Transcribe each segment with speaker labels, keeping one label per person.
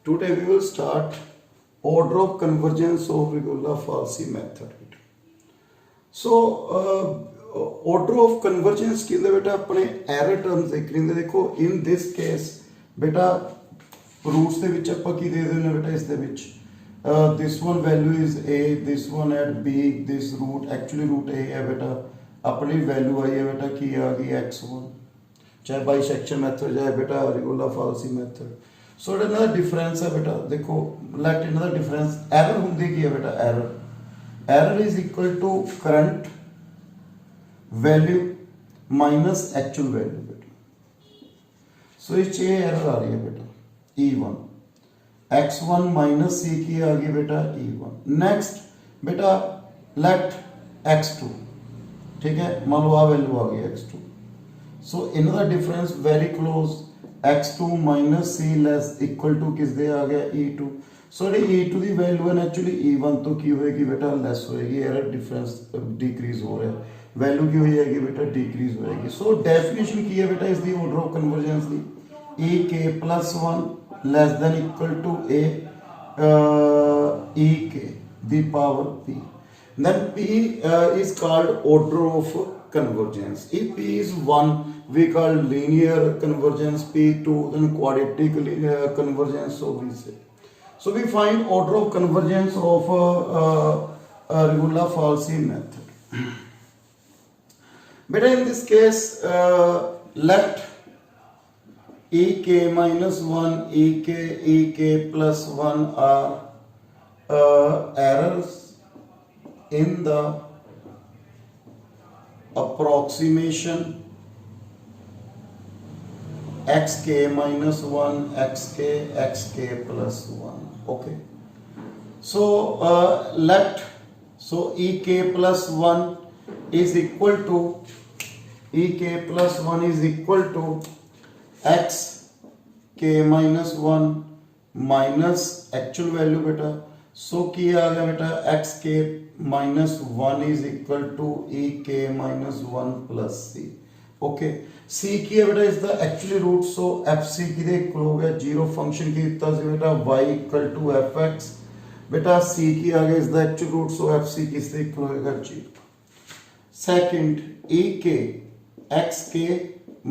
Speaker 1: Today we will start order of convergence of regular-Falsy method. So order of convergence की बेटा अपने error terms देख रहे हैं. देखो in this case बेटा roots ਦੇ ਵਿੱਚ ਆਪਾਂ ਕੀ ਦੇ ਦਿੰਦੇ बेटा ਇਸ ਦੇ ਵਿੱਚ this one value is a, this one at b, this root actually root a है बेटा अपनी value आई है बेटा की आ गई x1 चाहे बाइसेक्शन मेथड चाहे बेटा रेगुलर-Falsy मेथड. सो इनका डिफरेंस है बेटा देखो लेट इनका डिफरेंस एरर होंगी की है बेटा error is equal to current value minus actual value बेटा. सो इस एरर आ रही है बेटा E1 x1 माइनस सी की आ गई बेटा E1. नेक्स्ट बेटा लेट x2 ठीक है मान लो आ वैल्यू आ गई x2. सो इनका difference very close x2 minus c less equal to किस दे आ गया E2. सो E2 की वैल्यू है एक्चुअली E1 तो की होएगी बेटा लेस होएगी एरर डिफरेंस डिक्रीज हो रहा है वैल्यू की हो जाएगी बेटा डिक्रीज होएगी. सो डेफिनेशन की है बेटा इसकी order of convergence the e k plus 1 less than equal to A e k the power p. Then p is called order of convergence. If p is 1 we call linear convergence, p2 then quadratic convergence. So we say, so we find order of convergence of regular-Falsy method. But in this case let ek minus 1 ek plus 1 are errors in the approximation xk minus 1 xk plus 1. Okay, so let so ek plus 1 is equal to x k minus 1 minus actual value बेटा. सो की आ गया बेटा x k minus 1 is equal to e k minus 1 plus c. Okay c की है बेटा is the actually root. So f c की दे equal हो गया जीरो फंक्शन की दिता सी बेटा Y equal to f x बेटा सी की आ गया is the actual root. So f सी किस दे इक्वल होएगा जीरो. सेकंड ई के x k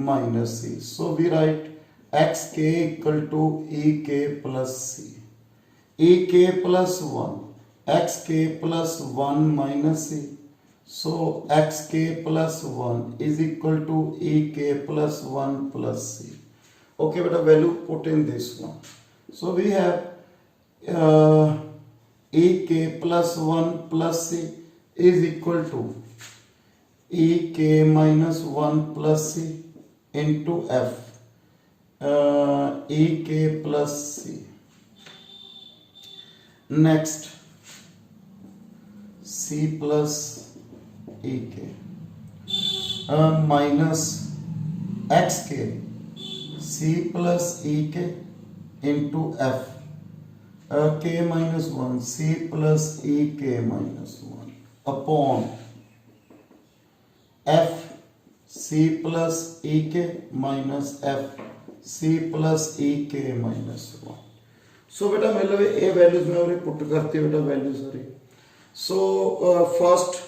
Speaker 1: minus C. So we write x के equal to e k plus C. e k plus 1 x k plus 1 minus c. So x k plus 1 is equal to e k plus 1 plus c. Okay beta value put in this one. So we have e k plus 1 plus c is equal to e k minus 1 plus c into f e k plus c. Next c plus e k minus x k c plus e k into f k minus 1 c plus e k minus 1 upon f c plus e k minus f c plus e k minus 1. सो बेटा मतलब ये values में और put करते बेटा value सारी. So first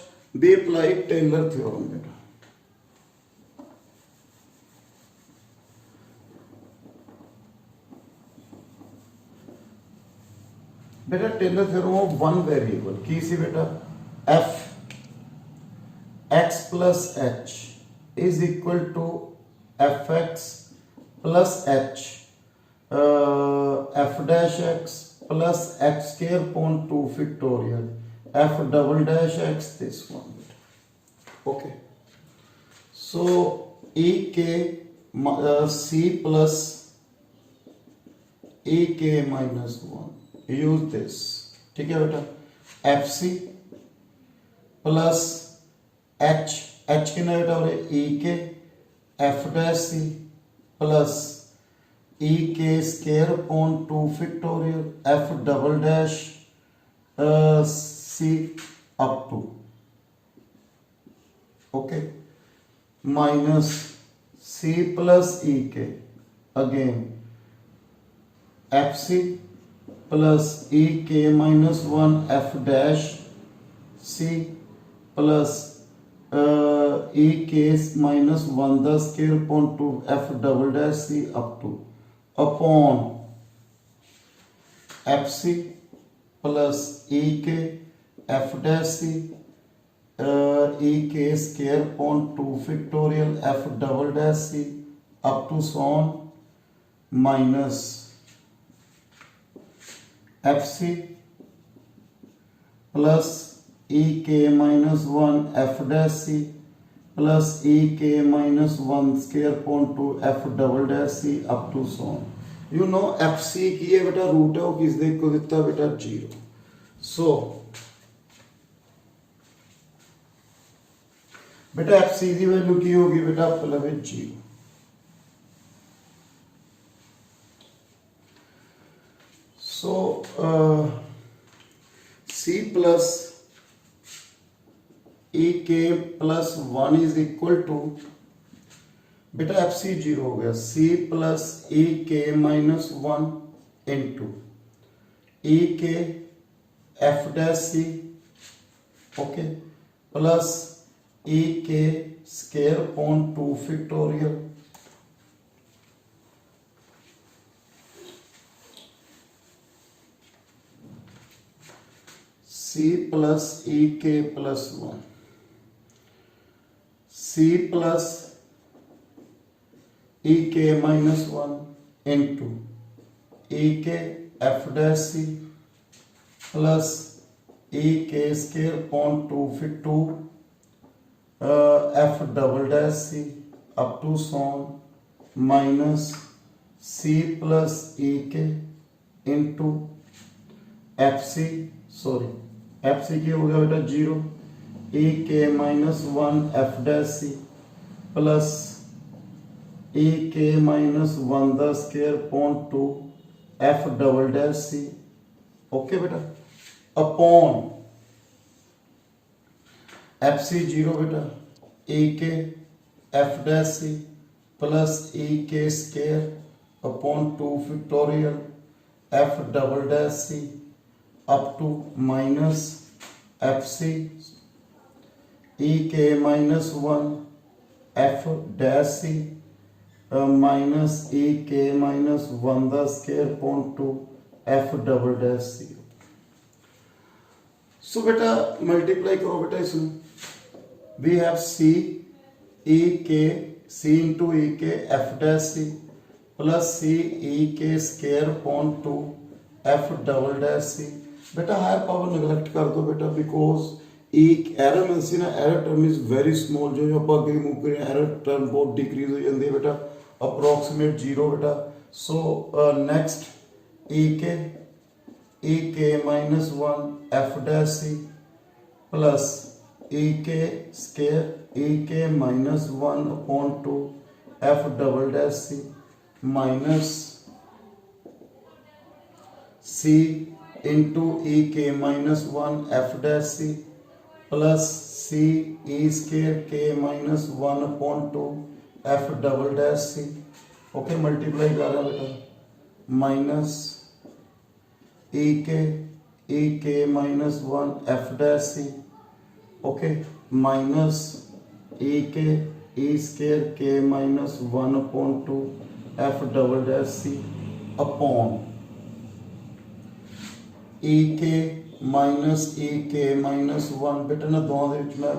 Speaker 1: we apply Taylor theorem बेटा. बेटा Taylor theorem of one variable की सी बेटा f x plus h is equal to f x plus h f dash x plus x square upon 2 factorial f double dash x this one. Okay, so e k c plus e k minus 1 use this. ठीक है बेटा f c plus h h कितना बेटा और e k f dash c plus e k square upon 2 factorial f double dash c up to okay minus c plus e k again fc plus e k minus one f dash c plus e k minus one the square upon two f double dash c up to upon f c plus e k f dash c e k square upon two factorial f double dash c up to son minus f c plus e k minus one f dash c plus e k minus one square upon two f double dash c up to सॉन you know f c की है बेटा root है वो किस दे को दिता बेटा 0 सो बेटा एफ सी की वैल्यू की होगी बेटा मतलब 0 सो सी plus e k plus one is equal to बेटा एफ सी 0 हो गया सी plus e k minus one into e k f dash c okay plus e k square upon two factorial c plus e k plus one c plus e k minus one into e k f dash c plus e k square upon two फिर two f double dash c up to son minus c plus e k into f c sorry f c की हो गया बेटा 0 e k minus one f dash c plus e k minus one the square upon two f double dash c okay बेटा upon f c 0 बेटा e k f dash c plus e k square upon two factorial f double dash c up to minus f c e k minus one f dash c minus e k minus one the square upon two f double dash c so बेटा multiply करो बेटा इसमें we have C e के सी into e k f dash c plus c e k square upon two f double dash c बेटा higher power neglect कर दो बेटा because एक एरर मिल सी ना error term is very small जो आप अगे मूव करें एरर टर्म बहुत डिक्रीज हो जाती है बेटा अप्रोक्सीमेट 0 बेटा सो next e k minus one f dash c plus e k square e k minus one upon two f double dash c minus c into e k minus one f dash c plus c e square k minus one upon two f double dash c okay multiply कर रहा बेटा minus e k minus one f dash c okay minus e k e square k minus one upon two f double dash c upon e k minus one बेटा ना दोनों दे विच मैं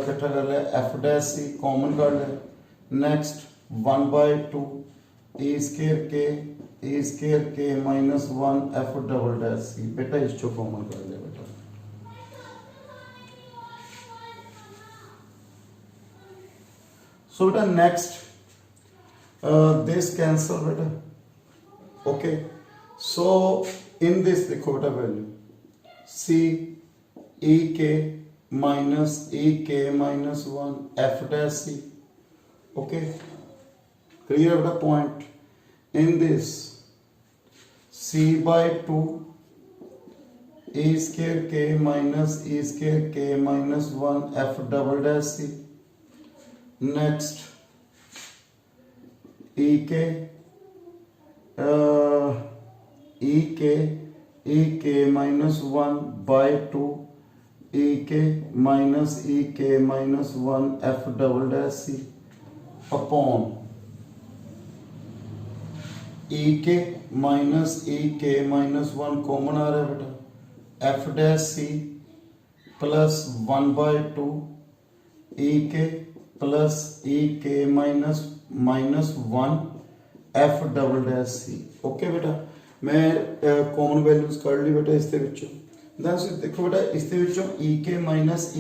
Speaker 1: इकट्ठा कर लिया एफ डैश सी कॉमन कर लिया next 1/2 e square k minus one f double dash c बेटा इस चो कॉमन कर लिया बेटा सो बेटा नेक्स्ट दिस कैंसल बेटा ओके सो इन दिस देखो बेटा value c e k minus one f dash c okay clear बेटा point in this c by two e square k minus one f double dash c next e k e k minus one by two e k minus one f double dash c upon e k minus one common आ रहा है बेटा f dash c plus one by two e k plus e k minus one f double dash c. Okay बेटा मैं common values कर ली बेटा इसके विचों दैन देखो बेटा इसके विचों ई के माइनस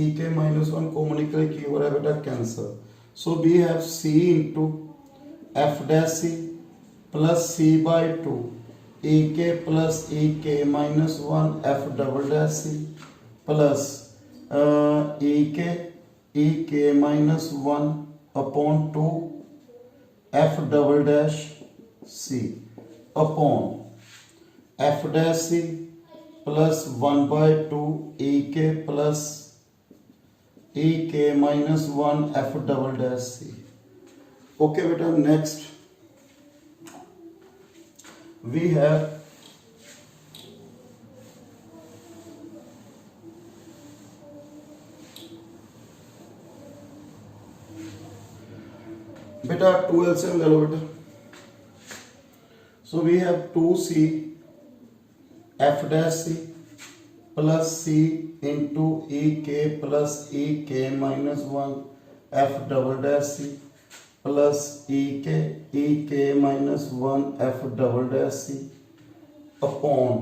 Speaker 1: वन कॉमन निकले की हो रहा है बेटा cancel. So we have c into f dash c plus c by two e k minus one f double dash c plus e k minus one upon two f double dash c upon f dash c plus one by two e k minus one f double dash c. Okay बेटा next we have बेटा 2 LCM ले लो बेटा। So we have 2c f dash c plus c into e k minus one f double dash c plus e k minus one f double dash c upon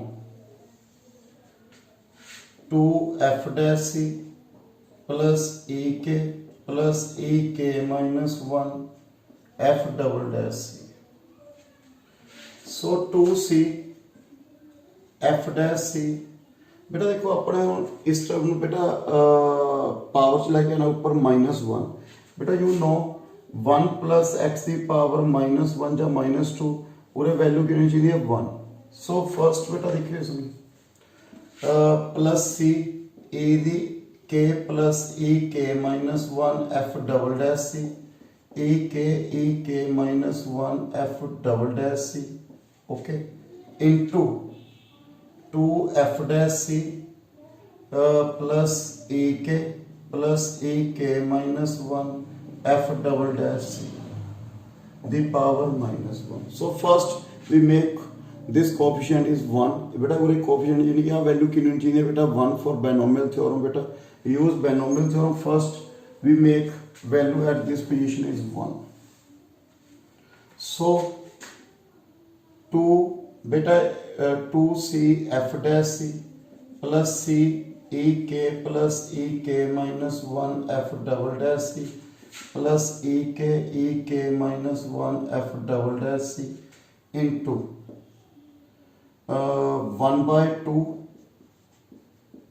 Speaker 1: two f dash c plus e k minus one f double dash c. So 2c f dash c बेटा देखो अपने इस term में बेटा power च लैके आना ऊपर माइनस वन बेटा you know one plus x की पावर माइनस वन या माइनस टू पूरे वैल्यू की होनी चाहिए वन। सो फर्स्ट बेटा देखिए इसमें प्लस सी ई दी के plus e k minus one f double dash c e k minus one f double dash c okay into two f dash c plus e k minus one f double dash c the power minus one. So first we make this coefficient is one बेटा पूरे coefficient यानी कि यहाँ value की होनी चाहिए बेटा one for binomial theorem बेटा use binomial theorem first we make value at this position is one. So two बेटा 2c f dash c plus c e k minus one f double dash c plus e k minus one f double dash c into one by two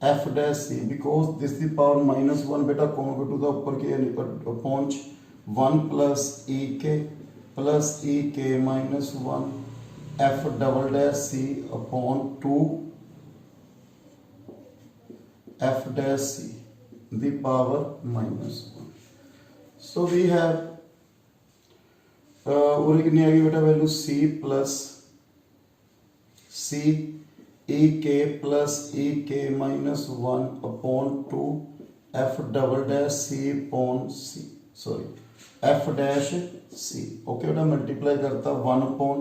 Speaker 1: f dash c because this the power minus one बेटा common to the ऊपर के पहुंच one plus e k minus one f double dash c upon two f dash c the power minus one. So we have और कितनी आ गई बेटा value सी plus c e k minus one upon two f double dash c upon c sorry f dash c. Okay बेटा multiply करता one upon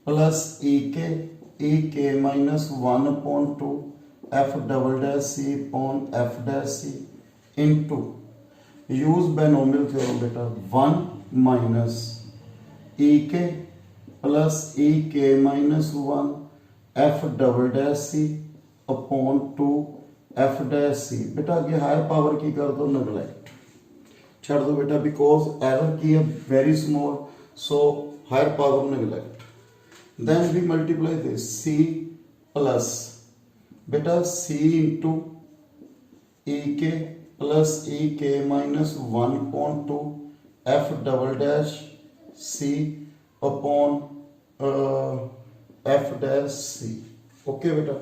Speaker 1: plus e k minus one upon two f double dash c upon f dash c into use binomial theorem बेटा one minus e k minus one f double dash c upon two f dash c बेटा आगे higher power की कर दो neglect छड़ दो बेटा because error की है very small so higher power neglect. then we multiply this c plus beta c into ek plus ek minus 1 upon 2 f double dash c upon f dash c। Okay बेटा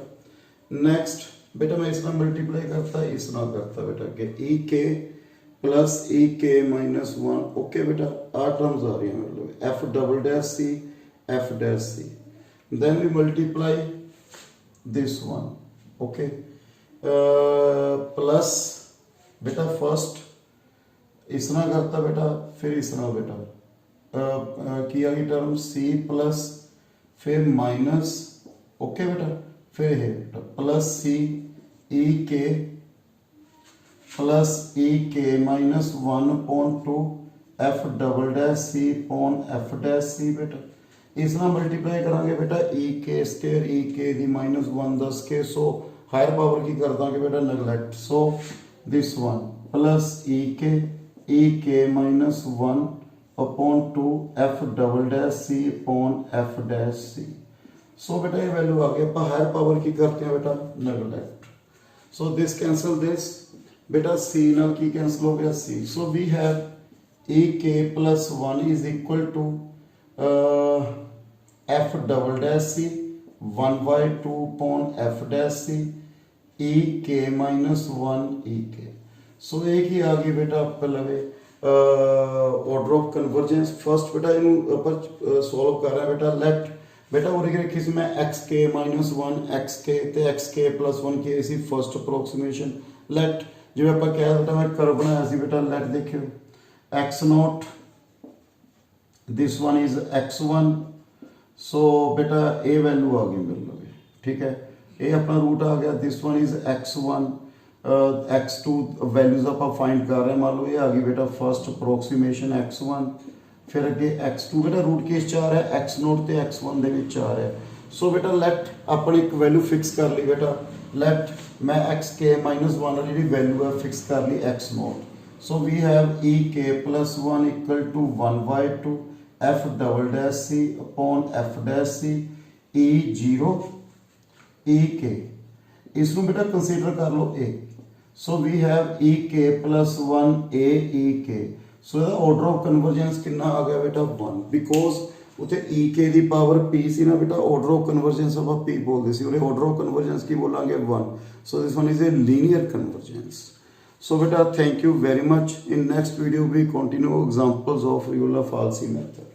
Speaker 1: next बेटा मैं इसमें multiply करता है इसमें करता बेटा के e k plus e k minus one. Okay बेटा 8 टर्म्स आ रही है मतलब f double dash c f dash c then we multiply this one, okay, plus बेटा फर्स्ट इस तरह करता बेटा, फिर इस तरह बेटा की आ गई टर्म c प्लस फिर माइनस, ओके बेटा, फिर है बेटा plus c e k plus e k minus 1/2 f double dash c upon f dash c बेटा इस तरह मल्टीप्लाई करांगे बेटा e k square e k दी माइनस 1 10 के, सो हायर पावर की कर दांगे बेटा neglect, so this one plus e k minus 1/2 f double dash c upon f dash c, so बेटा ये वैल्यू आ गई, आप हायर पावर की करते हैं बेटा neglect, so this cancel this बेटा c नाल की कैंसिल हो गया c, so we have e k plus 1 is equal to f double dash c 1/2 upon f dash c e k minus 1 e k, so एक ही आ गई बेटा आप लवे ऑर्डर ऑफ कन्वर्जेंस। फर्स्ट बेटा इनू पर सॉल्व कर रहे हैं बेटा, लेट बेटा और रखी सी मैं एक्स के माइनस 1 एक्स के ते एक्स के प्लस 1 की इसी फर्स्ट अप्रोक्सीमेशन, लेट जिवें आपां कहा बेटा मैं कर्व बनाया सी बेटा, लेट देखियो x not this one is x1, सो बेटा ए वैल्यू आ गई मेरे लगे, ठीक है, ये अपना रूट आ गया, this one is x1 x2 values आप फाइंड कर रहे हैं, मान लो ये आ गई बेटा फर्स्ट अप्रोक्सीमेशन x1, फिर अगे x2 बेटा रूट के च आ रहा है x0 ते x1 दे विच आ रहा है, सो बेटा लेट अपनी एक वैल्यू फिक्स कर ली बेटा, लेट मैं xk माइनस 1 वाली वैल्यू है फिक्स कर ली x0, so we have ek plus 1 equal to 1/2 f double dash c upon f dash c e0 ek, इसमें बेटा कंसीडर कर लो a, so we have ek plus 1 a ek, so order of convergence कितना आ गया बेटा 1, because उते ek दी पावर p सी ना बेटा, ऑर्डर ऑफ कन्वर्जेंस आप p बोलते सी, ऑर्डर ऑफ कन्वर्जेंस की बोलांगे 1, सो this one is a linear convergence. So beta, thank you very much. In next video we continue examples of Regular Falsi method.